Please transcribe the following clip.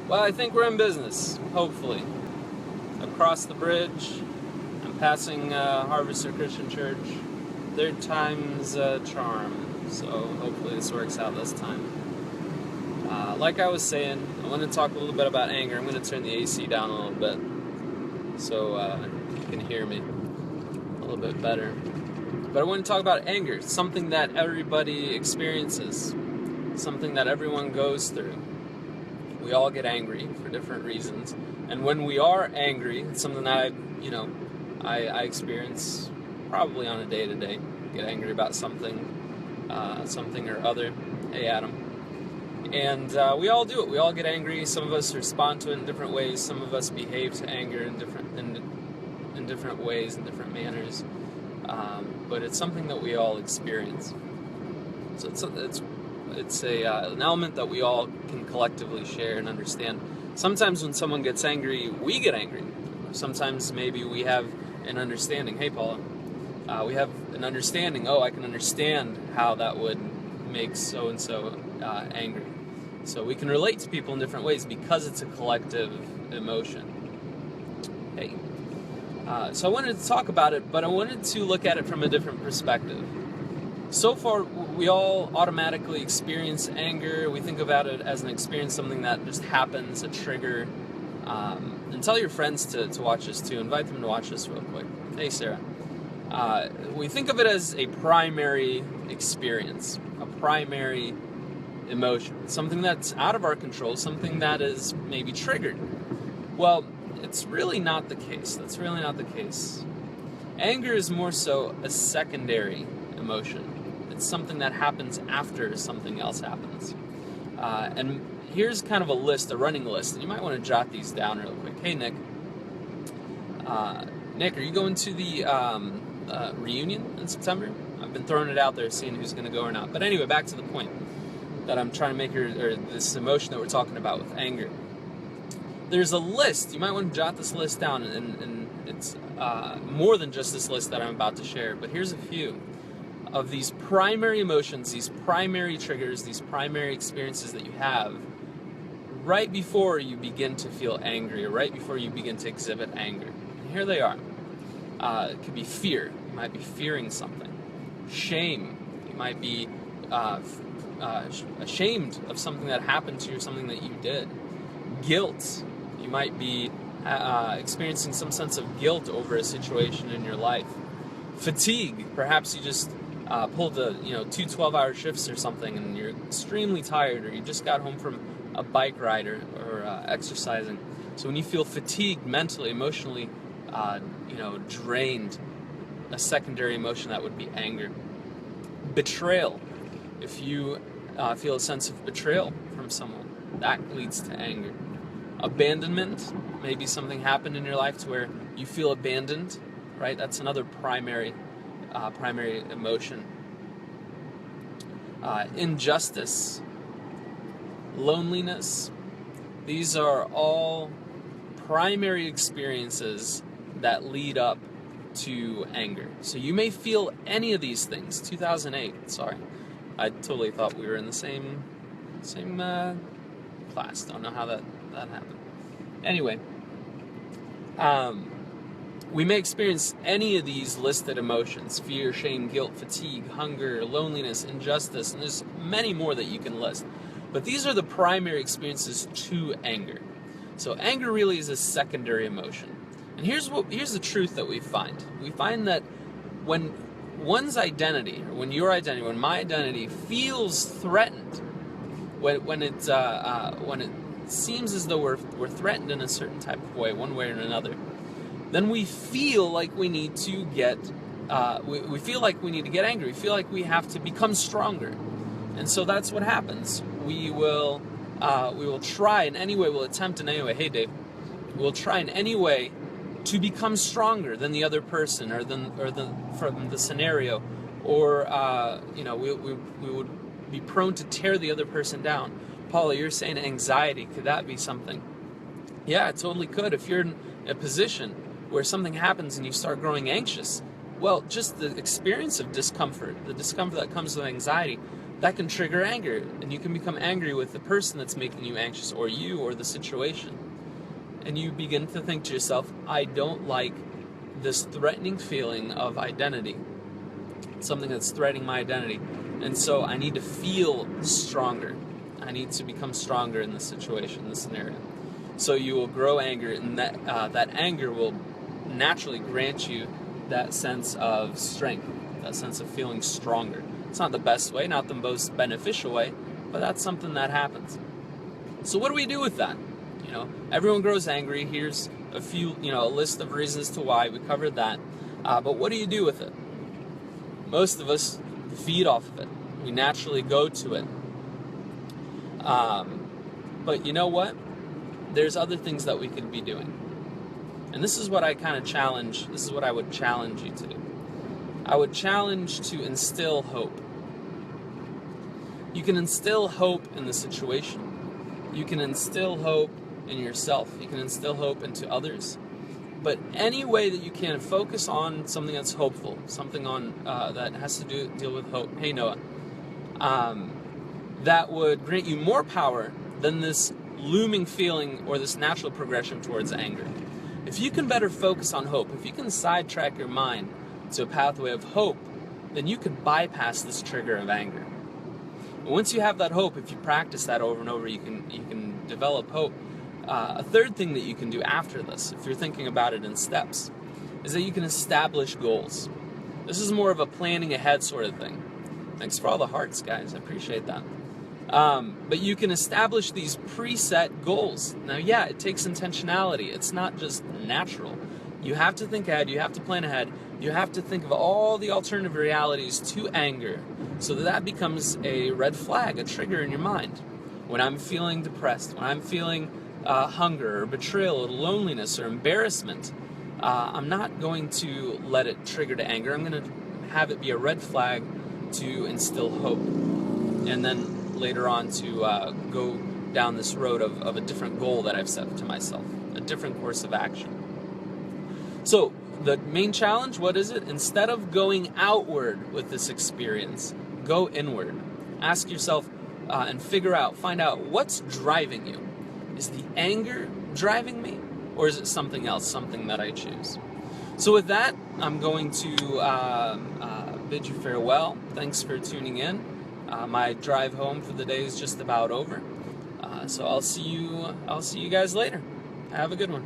Well, I think we're in business, hopefully. Across the bridge, I'm passing Harvester Christian Church. Third time's a charm, so hopefully this works out this time. Like I was saying, I want to talk a little bit about anger. I'm going to turn the AC down a little bit so you can hear me a little bit better. But I want to talk about anger, something that everybody experiences, something that everyone goes through. We all get angry for different reasons, and when we are angry, it's something that I experience probably on a day-to-day. Get angry about something or other. Hey, Adam. And we all do it. We all get angry. Some of us respond to it in different ways. Some of us behave to anger in different ways, in different manners. But it's something that we all experience. So it's an element that we all can collectively share and understand. Sometimes when someone gets angry, we get angry. Sometimes maybe we have an understanding. Hey, Paula. We have an understanding. Oh, I can understand how that would make so-and-so angry. So we can relate to people in different ways because it's a collective emotion. Hey. So I wanted to talk about it, but I wanted to look at it from a different perspective. So far, we all automatically experience anger. We think about it as an experience, something that just happens, a trigger. And tell your friends to watch this too. Invite them to watch this real quick. Hey, Sarah. We think of it as a primary experience, a primary emotion, something that's out of our control, something that is maybe triggered. Well, it's really not the case. That's really not the case. Anger is more so a secondary emotion. It's something that happens after something else happens. And here's kind of a list, a running list, and you might want to jot these down real quick. Hey, Nick. Nick, are you going to the reunion in September? I've been throwing it out there, seeing who's going to go or not. But anyway, back to the point that I'm trying to make, or this emotion that we're talking about with anger. There's a list. You might want to jot this list down, and it's more than just this list that I'm about to share. But here's a few of these primary emotions, these primary triggers, these primary experiences that you have right before you begin to feel angry, or right before you begin to exhibit anger. And here they are. It could be fear. You might be fearing something. Shame. You might be ashamed of something that happened to you, or something that you did. Guilt. You might be experiencing some sense of guilt over a situation in your life. Fatigue. Perhaps you just pulled two 12-hour shifts or something, and you're extremely tired, or you just got home from a bike ride or exercising. So when you feel fatigued mentally, emotionally, drained, a secondary emotion that would be anger. Betrayal. If you feel a sense of betrayal from someone, that leads to anger. Abandonment. Maybe something happened in your life to where you feel abandoned, right? That's another primary emotion. Injustice. Loneliness. These are all primary experiences that lead up to anger. So you may feel any of these things. 2008, sorry. I totally thought we were in the same class. Don't know how that happened. Anyway, we may experience any of these listed emotions: fear, shame, guilt, fatigue, hunger, loneliness, injustice, and there's many more that you can list. But these are the primary experiences to anger. So anger really is a secondary emotion. And here's the truth that we find. We find that when one's identity, or when your identity, when my identity feels threatened, when it seems as though we're threatened in a certain type of way, one way or another, then we feel like we need to get we feel like we need to get angry. We feel like we have to become stronger. And so that's what happens. We will try in any way, we'll attempt in any way. Hey, Dave, we'll try in any way to become stronger than the other person, or from the scenario, or we would be prone to tear the other person down. Paula, you're saying anxiety. Could that be something? Yeah, it totally could. If you're in a position where something happens and you start growing anxious, well, just the experience of discomfort, the discomfort that comes with anxiety, that can trigger anger, and you can become angry with the person that's making you anxious, or you, or the situation. And you begin to think to yourself, I don't like this threatening feeling of identity, something that's threatening my identity, and so I need to feel stronger. I need to become stronger in this situation, this scenario. So you will grow anger, and that anger will naturally grant you that sense of strength, that sense of feeling stronger. It's not the best way, not the most beneficial way, but that's something that happens. So what do we do with that? Everyone grows angry. Here's a few, a list of reasons to why. We covered that. But what do you do with it? Most of us feed off of it. We naturally go to it. But you know what? There's other things that we could be doing. And this is what I kind of challenge. This is what I would challenge you to do. I would challenge to instill hope. You can instill hope in the situation. You can instill hope in yourself. You can instill hope into others. But any way that you can, focus on something that's hopeful, something on that has to deal with hope. Hey, Noah. That would grant you more power than this looming feeling or this natural progression towards anger. If you can better focus on hope, if you can sidetrack your mind to a pathway of hope, then you could bypass this trigger of anger. And once you have that hope, if you practice that over and over, you can develop hope. A third thing that you can do after this, if you're thinking about it in steps, is that you can establish goals. This is more of a planning ahead sort of thing. Thanks for all the hearts, guys. I appreciate that. But you can establish these preset goals. Now, yeah, it takes intentionality. It's not just natural. You have to think ahead. You have to plan ahead. You have to think of all the alternative realities to anger so that becomes a red flag, a trigger in your mind. When I'm feeling depressed, when I'm feeling hunger or betrayal or loneliness or embarrassment, I'm not going to let it trigger to anger. I'm going to have it be a red flag to instill hope. And then later on to go down this road of a different goal that I've set to myself, a different course of action. So the main challenge, what is it? Instead of going outward with this experience, go inward. Ask yourself and find out what's driving you. Is the anger driving me, or is it something else, something that I choose? So with that, I'm going to bid you farewell. Thanks for tuning in. My drive home for the day is just about over. So I'll see you guys later. Have a good one.